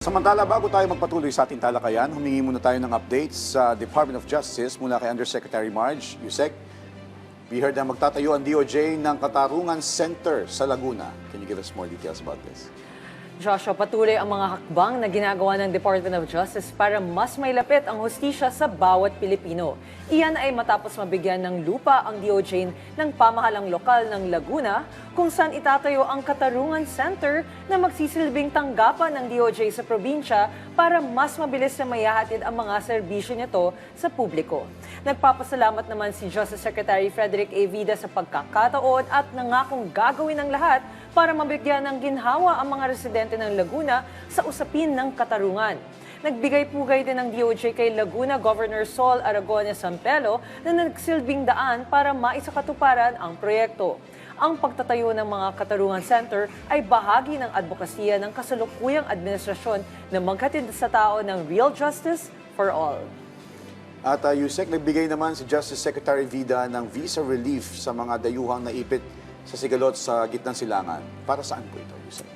Samantala, bago tayo magpatuloy sa ating talakayan, humingi muna tayo ng updates sa Department of Justice mula kay Undersecretary Marge Yusek. We heard na magtatayo ang DOJ ng Katarungan Center sa Laguna. Can you give us more details about this? Joshua, patuloy ang mga hakbang na ginagawa ng Department of Justice para mas mailapit ang hustisya sa bawat Pilipino. Iyan ay matapos mabigyan ng lupa ang DOJ ng pamahalang lokal ng Laguna kung saan itatayo ang Katarungan Center na magsisilbing tanggapan ng DOJ sa probinsya para mas mabilis na mayahatid ang mga serbisyo nito sa publiko. Nagpapasalamat naman si Justice Secretary Frederick A. Vida sa pagkakataon at nangakong gagawin ng lahat para mabigyan ng ginhawa ang mga residente ng Laguna sa usapin ng Katarungan. Nagbigay-pugay din ng DOJ kay Laguna Governor Sol Aragones Sampelo na nagsilbing daan para maisakatuparan ang proyekto. Ang pagtatayo ng mga Katarungan Center ay bahagi ng advokasya ng kasalukuyang administrasyon na maghatid sa tao ng real justice for all. At Yusek, nagbigay naman si Justice Secretary Vida ng visa relief sa mga dayuhang naipit sa Sigalot sa gitnang silangan. Para saan po ito, Yusek?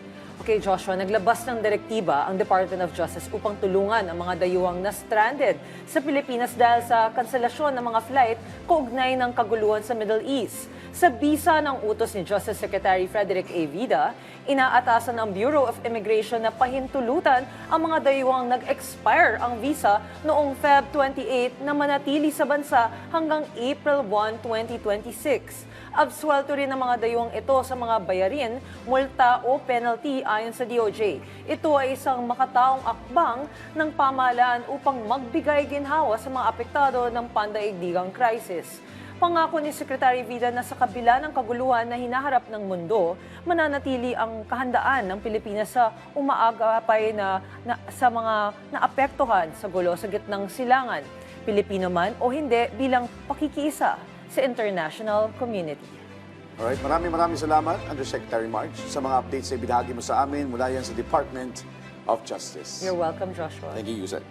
Okay, Joshua, naglabas ng direktiba ang Department of Justice upang tulungan ang mga dayuhang na-stranded sa Pilipinas dahil sa kanselasyon ng mga flight kaugnay ng kaguluhan sa Middle East. Sa bisa ng utos ni Justice Secretary Frederick A. Vida, inaatasan ng Bureau of Immigration na pahintulutan ang mga dayuhang nag-expire ang visa noong Feb 28 na manatili sa bansa hanggang April 1, 2026. Absuelto rin ang mga dayuhang ito sa mga bayarin, multa o penalty ayon sa DOJ. Ito ay isang makataong akbang ng pamahalaan upang magbigay ginhawa sa mga apektado ng pandaigdigang crisis. Pangako ni Secretary Vida na sa kabila ng kaguluhan na hinaharap ng mundo, mananatili ang kahandaan ng Pilipinas sa umaagapay sa mga naapektuhan sa gulo sa gitnang silangan, Pilipino man o hindi, bilang pakikiisa sa international community. Alright, maraming salamat, Undersecretary Marge, sa mga updates na ibinahagi mo sa amin mula yan sa Department of Justice. You're welcome, Joshua. Thank you, Yusek.